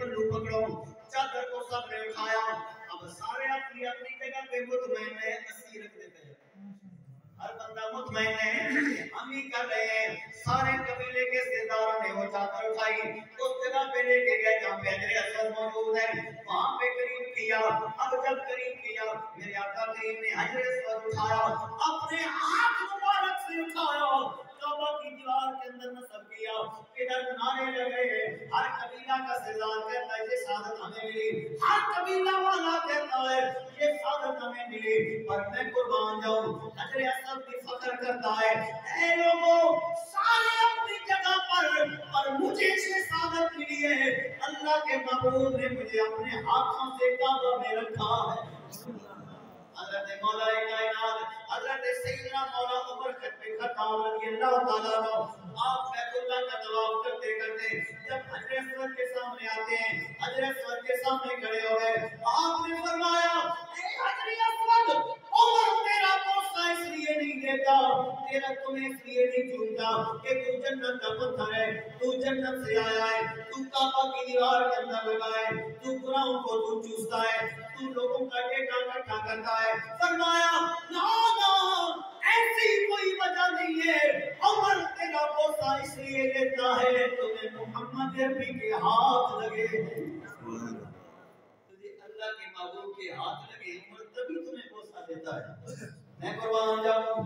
پلو پکڑو چادر کو سب نے اٹھایا اب سارے اپنی اپنی جگہ پہ مطمئن ہے اسی رکھ دیتے ہیں ہر بندہ مطمئن ہے ہم ہی کر رہے ہیں سارے قبیلے کے سرداروں نے وہ چادر اٹھائی اس جگہ پہ لے کے گئے جہاں پہ حجر اسود موجود ہے وہاں پہ قریب کیا اب جب قریب کیا میرے آقا کریم نے حجر اسود اٹھایا اپنے ہاتھ مبارک سے اٹھایا کعبہ کی دیوار کے اندر نصب کیا ادھر نعرے لگے ہر قبیلہ کا سردار کہتا ہے یہ سعادت ہمیں ملی ہر قبیلہ والا کہتا ہے یہ سعادت ہمیں ملی اور میں قربان جاؤں حجر اسود بھی فخر کرتا ہے اے لوگوں سارے اپنی جگہ پر اور مجھے یہ سعادت ملی ہے اللہ کے محبوب نے مجھے اپنے ہاتھوں سے کعبہ میں رکھا ہے حضرت مولا کائنات حضرت سیدنا مولا عمر خطاب رضی اللہ تعالیٰ عنہ آپ بیت اللہ کا طواف کرتے کرتے جب حجر اسود کے سامنے آتے ہیں حجر اسود کے سامنے کھڑے ہو گئے آپ نے فرمایا اے حجر اسود عمر تیرا بوسہ اس لیے نہیں دیتا تیرا تمہیں اس لیے نہیں چونتا کہ تو جنت کا پتھر ہے تو جنت سے آیا ہے تو کعبہ کی دیوار کے اندر لگا ہے تو گناہوں کو تو چوستا ہے تو لوگوں کا ڈیٹا اکٹھا کرتا ہے فرمایا نا ایسی کوئی وجہ نہیں ہے عمر تیرا بوسہ اس لیے لیتا ہے تمہیں محمد عربی کے ہاتھ لگے تجھے اللہ کے محبوب کے ہاتھ لگے عمر تبھی تمہیں بوسہ دیتا ہے میں قربان جاؤں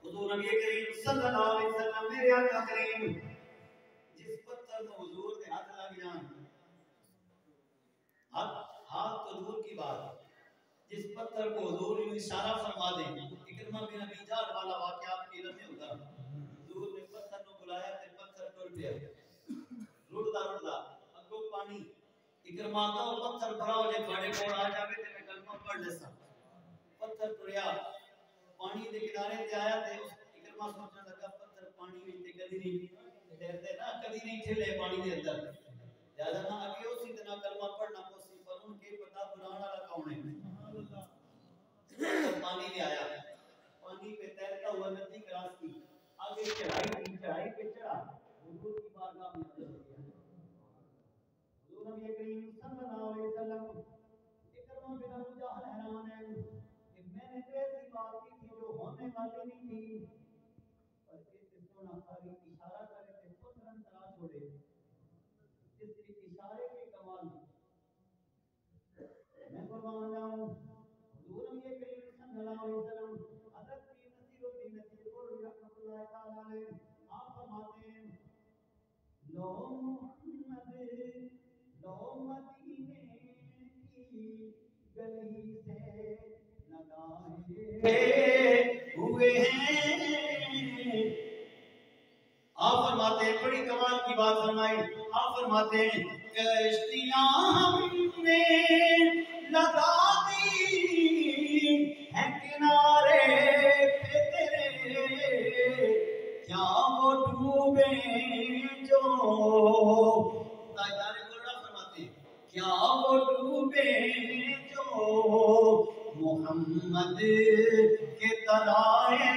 حضور نبی کریم صلی اللہ علیہ وسلم میرے آقا کریم جس پتھر کو حضور کے ہاتھ لگ جان ہاتھ تو دور کی بات جس پتھر کو حضور نے اشارہ فرما دیں اکرمہ بن ابی جہل والا واقعہ آپ کی علم میں ہوگا حضور نے پتھر کو بلایا تے پتھر ٹر پیا رڑدا اگوں پانی اکرمہ کا پتھر بھراؤ جے تھوڑے کول آ جاوے تے میں کلمہ پڑھ لیسا پتھر ٹریا پانی دے کنارے تے آیا تے اکرمہ سوچنے لگا پتھر پانی وچ تے کدی نہیں تیرتے نا کدی نہیں ٹھلے پانی دے اندر لہذا نہ اگے اسی طرح کلمہ پڑھنا پوسی پر ان کے پتہ بنانا والا کون ہے پانی لے آیا پانی پہ تیرتا ہوا ندی کراس کی آگے چڑھائی پہ چڑھا حضور کی بارگاہ میں حاضر ہو گیا حضور نبی کریم صلی اللہ علیہ وسلم اکرمہ بن ابو جہل حیران ہے کہ میں نے تو ایسی بات کی تھی جو ہونے والی نہیں تھی اور اس سونا ساری اشارہ کرے تھے پتھرن ترا چھوڑے اس کے اشارے کے کمال میں قربان جاؤں حضور نبی کریم صلی اللہ علیہ وسلم حضرت نصیر الدین نصیر پور رحمۃ اللہ تعالی علیہ آپ فرماتے ہیں لو محمد لو مدینے کی گلی سے لگائے ہوئے ہیں آپ فرماتے ہیں بڑی کمال کی بات فرمائی آپ فرماتے ہیں کشتیاں ہم نے لگا دی ہے کنارے پہ تیرے کیا وہ ڈوبے جو تاجدار گولڈا فرماتے ہیں کیا وہ ڈوبے جو محمد کے تلائے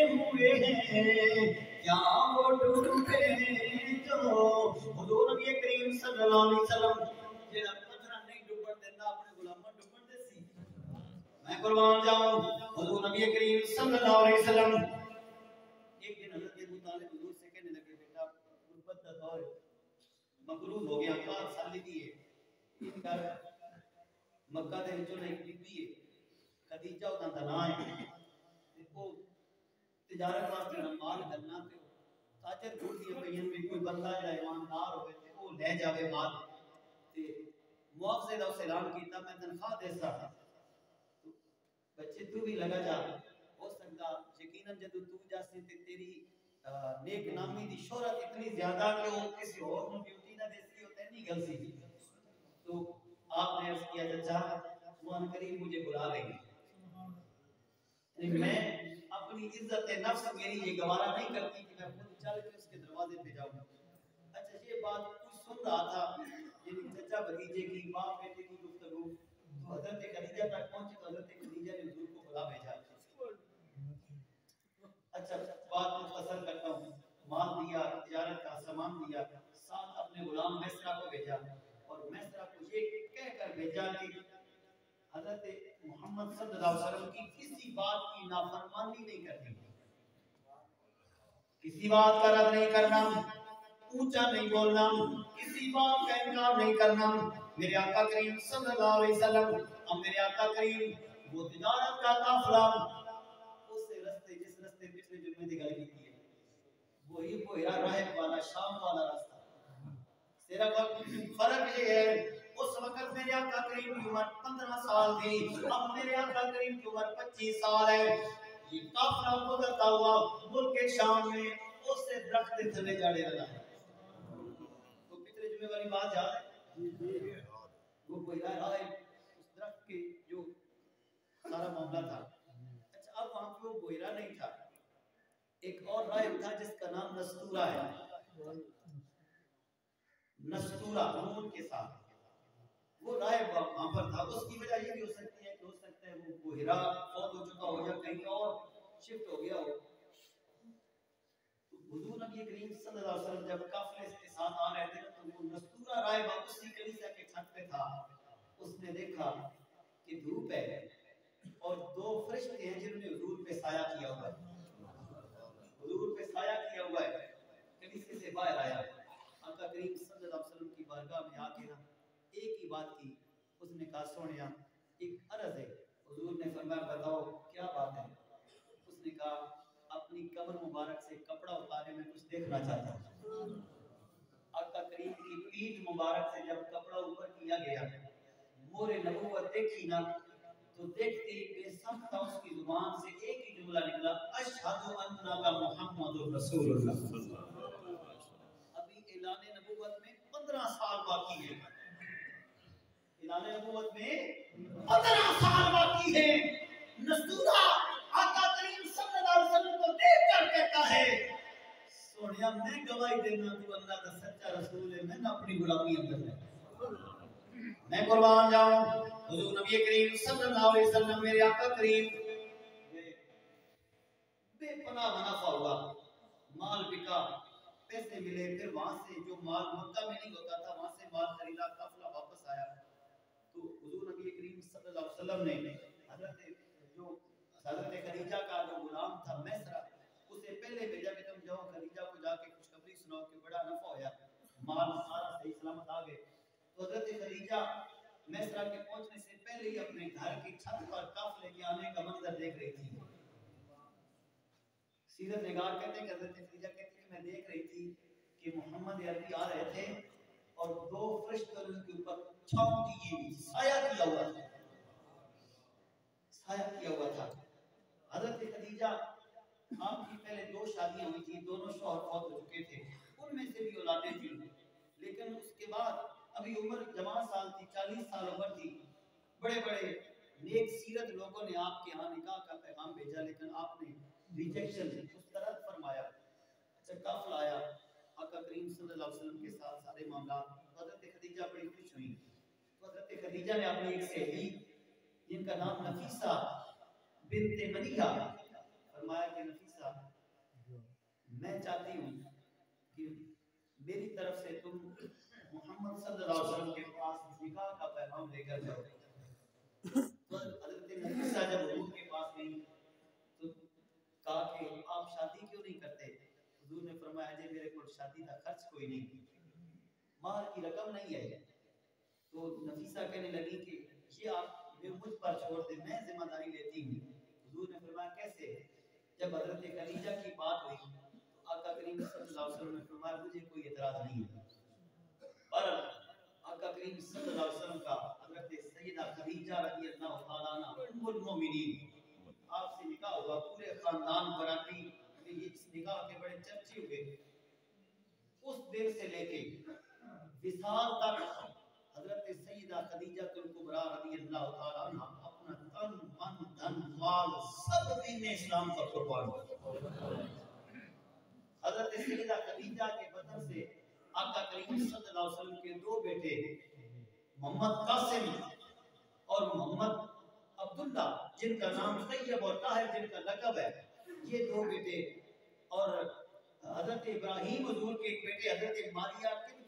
ہوئے ہیں کیا وہ ڈوبے جو حضور نبی کریم صلی اللہ علیہ وسلم جڑا پتھر نہیں ڈوبن دیتا اپنے غلاماں ڈوبن دے سی میں قربان جاؤں حضور نبی کریم صلی اللہ علیہ وسلم ایک دن حضرت ابو طالب حضور سے کہنے لگے بیٹا غربت کا دور مقروض ہو گیا 5 سال کی ہے ان کا مکہ دے وچوں ایک بی بی ہے خدیجہ دا نام ہے وہ تجارت واسطے مال کرنا تے تاجر ڈھونڈ دیا پئیاں میں کوئی بندہ جا ایماندار ہوے تے وہ لے جاوے مال تے معاوضے دا اعلان کیتا میں تنخواہ دیسا بچے تو بھی لگا جا ہو سکتا یقیناً جدو تو جاسی تے تیری نیک نامی دی شہرت اتنی زیادہ کہ وہ کسی اور نو ڈیوٹی نہ دیسی ہوتا ہے نہیں گل سی تو آپ نے عرض کیا چچا قرآن کریم مجھے بلا رہے ہیں میں اپنی عزت نفس میری یہ گوارا نہیں کرتی کہ میں خود چل کے اس کے دروازے پہ جاؤں اچھا یہ بات کچھ سن رہا تھا یعنی چچا بھتیجے کی باپ بیٹے کی گفتگو حضرت خدیجہ تک پہنچی تو حضرت خدیجہ نے حضور کو بلا بھیجا اچھا بات مختصر کرتا ہوں مال دیا تجارت کا سامان دیا ساتھ اپنے اپنے غلام میسرا کو بھیجا اور میسرا کو یہ کہہ کر بھیجا کہ حضرت محمد صلی اللہ علیہ وسلم کی کسی بات کی نافرمانی نہیں کرنی، کسی بات کا رد نہیں کرنا، اونچا نہیں بولنا، کسی بات کا انکار نہیں کرنا۔ میرے آقا کریم صلی اللہ علیہ وسلم اور میرے آقا کریم وہ تجارت کا قافلہ اس رستے جس رستے پچھلے جمعے کی گل کی ہے وہی بحیرہ راہب والا شام والا راستہ، صرف فرق یہ ہے اس وقت میرے آقا کریم کی عمر 15 سال تھی، اب میرے آقا کریم کی عمر 25 سال ہے۔ یہ قافلہ گزرتا ہوا ملک شام میں اس سے درخت کے تھلے جانے لگا ہے۔ تو پچھلے جمعے والی بات یاد ہے؟ وہ بحیرہ راہب اس درخت کے جو سارا معاملہ تھا۔ اچھا اب وہاں پہ وہ بحیرہ نہیں تھا، ایک اور راہب تھا جس کا نام نستورہ ہے، نستورہ نون کے ساتھ وہ راہب وہاں پر تھا۔ اس کی وجہ یہ بھی ہو سکتی ہے کہ ہو سکتا ہے وہ بحیرہ فوت ہو چکا ہو یا کہیں اور شفٹ ہو گیا ہو۔ حضور نبی کریم صلی اللہ علیہ وسلم جب قافلے کے ساتھ آ رہے تھے تو وہ نستورہ راہب اسی کلیسا کے چھت پہ تھا۔ اس نے دیکھا کہ دھوپ ہے اور دو فرشتے ہیں جنہوں نے حضور پہ سایہ کیا ہوا ہے، حضور پہ سایہ کیا ہوا ہے۔ کلیسے سے باہر آیا، آقا کریم صلی اللہ علیہ وسلم کی بارگاہ میں آ کے نا ایک ہی بات کی، اس نے کہا سونیا ایک عرض ہے۔ حضور نے فرمایا بتاؤ کیا بات ہے؟ اس نے کہا اپنی کمر مبارک سے کپڑا اتارے میں کچھ دیکھنا چاہتا ہوں۔ آقا کریم کی پیٹھ مبارک سے جب کپڑا اوپر کیا گیا، مور نبوت دیکھی نا تو دیکھتے ہی بے سخت تھا، اس کی زبان سے ایک ہی جملہ نکلا اشہد انک محمد رسول اللہ۔ ابھی اعلان نبوت میں 15 سال باقی ہے، اعلان نبوت میں 15 سال باقی ہے۔ نستورہ آقا کریم صلی اللہ علیہ وسلم کو دیکھ کر کہتا ہے سونیا میں گواہی دینا تو اللہ کا سچا رسول ہے، میں نہ اپنی غلامی اندر ہے، میں قربان جاؤں۔ حضور نبی کریم صلی اللہ علیہ وسلم میرے آقا کریم بے پناہ منافع ہوا، مال بکا، پیسے ملے، پھر وہاں سے جو مال مکہ میں نہیں ہوتا تھا وہاں سے مال خریدا، قافلہ واپس آیا تو حضور نبی کریم صلی اللہ علیہ وسلم نے حضرت خدیجہ کا جو غلام تھا میسرا اسے پہلے بھیجا کہ تم جاؤ خدیجہ کو جا کے خوشخبری سناؤ کہ بڑا نفع ہویا، مال سارا صحیح سلامت آ گئے۔ تو حضرت خدیجہ میسرا کے پہنچنے سے پہلے ہی اپنے گھر کی چھت پر قافلے کے آنے کا منظر دیکھ رہی تھی۔ سیرت نگار کہتے ہیں کہ حضرت خدیجہ کہتی کہ میں دیکھ رہی تھی کہ محمد عربی آ رہے تھے اور دو فرشتے ان کے اوپر چھاؤں کی ہوئی سایہ کیا ہوا تھا، سایہ کیا ہوا تھا۔ حضرت خدیجہ آپ کی پہلے 2 شادیاں ہوئی تھی، دونوں شوہر فوت ہو چکے تھے، ان میں سے بھی اولادیں تھیں، لیکن اس کے بعد ابھی عمر جوان سال تھی، 40 سال عمر تھی۔ بڑے بڑے نیک سیرت لوگوں نے آپ کے ہاں نکاح کا پیغام بھیجا لیکن آپ نے ریجیکشن اس طرح فرمایا۔ اچھا قافلہ آیا آقا کریم صلی اللہ علیہ وسلم کے ساتھ سارے معاملات، حضرت خدیجہ بڑی خوش ہوئی۔ تو حضرت خدیجہ نے اپنی ایک سہیلی جن کا نام نفیسہ بنت ملیحہ، فرمایا کہ نفیسہ میں چاہتی ہوں کہ میری طرف سے تم محمد صلی اللہ علیہ وسلم کے پاس نکاح کا پیغام لے کر جاؤ۔ تو حضرت نفیسہ جب حضور کے پاس گئی تو کہا کہ آپ شادی کیوں نہیں کرتے؟ حضور نے فرمایا جی میرے کو شادی کا خرچ کوئی نہیں، مہر کی رقم نہیں ہے۔ تو نفیسہ کہنے لگی کہ یہ آپ مجھ پر چھوڑ دیں، میں ذمہ داری لیتی ہوں۔ حضور نے فرمایا کیسے؟ جب حضرت خدیجہ کی بات ہوئی تو آقا کریم صلی اللہ علیہ وسلم نے فرمایا مجھے کوئی اعتراض نہیں ہے، پر آقا کریم صلی اللہ علیہ وسلم کا حضرت سیدہ خدیجہ رضی اللہ تعالیٰ عنہ ام المومنین آپ سے نکاح ہوا، پورے خاندان براتی میں اس نکاح کے بڑے چرچے ہوئے۔ اس دن سے لے کے وصال تک حضرت سیدہ خدیجہ کبریٰ رضی اللہ تعالیٰ عنہ اپنا تن من دھن مال سب دین اسلام پر قربان کیا۔ حضرت سیدہ خدیجہ کے بدن سے آقا کریم صلی اللہ علیہ وسلم کے 2 بیٹے محمد قاسم اور محمد عبداللہ جن کا نام طیب اور طاہر جن کا لقب ہے، یہ 2 بیٹے، اور حضرت ابراہیم حضور کے ایک بیٹے حضرت ماریہ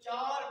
4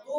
2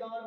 4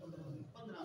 15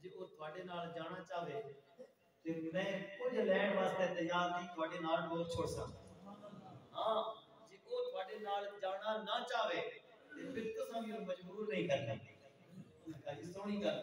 ਜੇ ਉਹ ਤੁਹਾਡੇ ਨਾਲ ਜਾਣਾ ਚਾਹੇ ਤੇ ਮੈਂ ਕੁਝ ਲੈਣ ਵਾਸਤੇ ਤਿਆਰ ਨਹੀਂ, ਤੁਹਾਡੇ ਨਾਲ ਡੋਰ ਛੋੜ ਸਕਦਾ ਹਾਂ। ਜੇ ਉਹ ਤੁਹਾਡੇ ਨਾਲ ਜਾਣਾ ਨਾ ਚਾਹੇ ਤੇ ਫਿਰ ਤੁਸੀਂ ਵੀ ਮਜਬੂਰ ਨਹੀਂ ਕਰਨਾ। ਕਾਜੀ ਸੋਹਣੀ ਗੱਲ,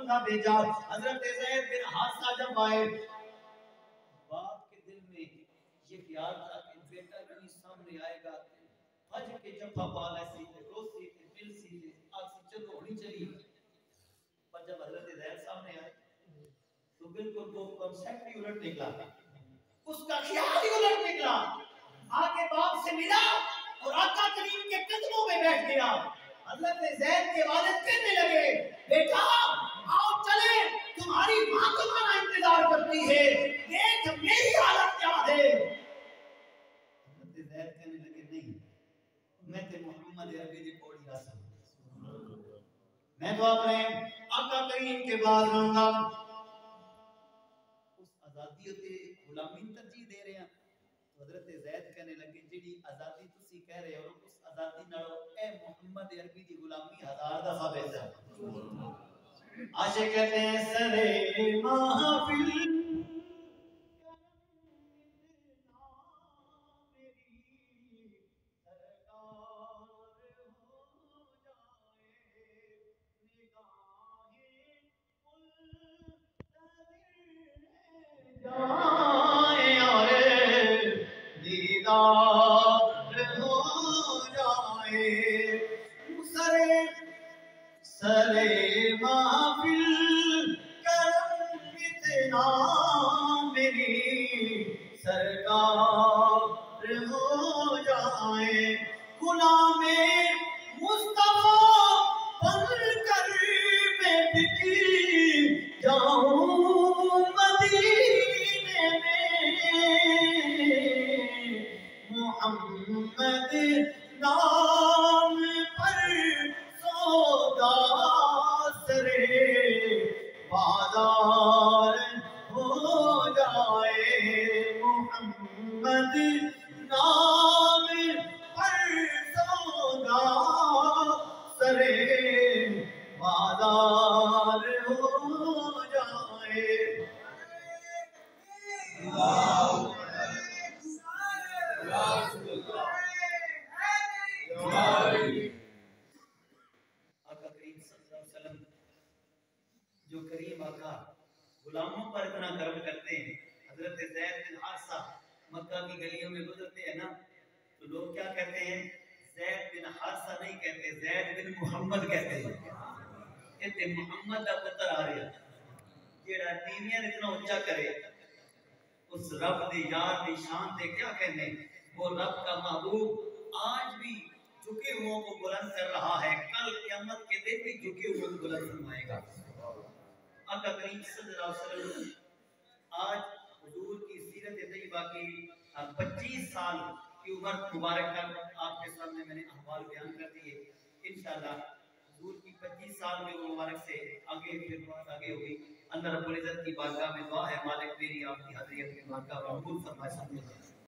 بندہ بھیجا. حضرت زید بن حارثہ جب آئے، باپ کے دل میں یہ خیال تھا کہ بیٹا کہیں سامنے آئے گا حج کے جفا پالا سی تے روسی تے دل سی تے آسی چلو ہونی چلی. پر جب حضرت زید سامنے آئے تو بالکل وہ کنسیپٹ ہی الٹ نکلا، اس کا خیال ہی الٹ نکلا. آگے باپ سے ملا اور آقا کریم کے قدموں میں بیٹھ گیا. حضرت زید کے والد کہنے لگے بیٹا آؤ چلے، تمہاری ماں تمہارا انتظار کرتی ہے، دیکھ میری حالت کیا ہے. حضرت زید کہنے لگے نہیں، میں تے محمد عربی دی کوڑی راسا، میں تو اپنے آقا کریم کے بعد رہوں گا. اس آزادی تے غلامی ترجیح دے رہے ہیں. حضرت زید کہنے لگے جڑی آزادی تسی کہہ رہے ہو اس آزادی نالوں اے محمد عربی دی غلامی 1000 دفعہ بہتر. عاشق کہتے ہیں سرے محفل سرے محفل کرم اتنا میری سرکار ہو جائے. غلام مصطفیٰ بن کر میں بک جاؤں مدینے میں، محمد نام پر سودا سرے بازار ہو جائے. محمد نام پر سودا سرے بازار ہو جائے. جو کریم آقا غلاموں پر اتنا کرم کرتے ہیں. حضرت زید بن حارثہ مکہ کی گلیوں میں گزرتے ہیں نا تو لوگ کیا کہتے ہیں؟ زید بن حارثہ نہیں کہتے، زید بن محمد کہتے ہیں. کہتے محمد کا پتر آ رہا جیڑا تیویاں اتنا اونچا کرے، اس رب دی یاد دی شان دے کیا کہنے. وہ رب کا محبوب آج بھی جھکے ہوئوں کو بلند کر رہا ہے، کل قیامت کے دن بھی جھکے ہوئوں کو بلند فرمائے گا. آقا کریم صلی اللہ علیہ وسلم آج حضور کی سیرت طیبہ کی 25 سال کی عمر مبارک تک آپ کے سامنے میں نے احوال بیان کر دیے. انشاءاللہ حضور کی 25 سال کی عمر مبارک سے آگے پھر بات آگے ہوگی. اللہ رب العزت کی بارگاہ میں دعا ہے مالک میری آپ کی حضریت کی بارگاہ میں قبول فرمائے.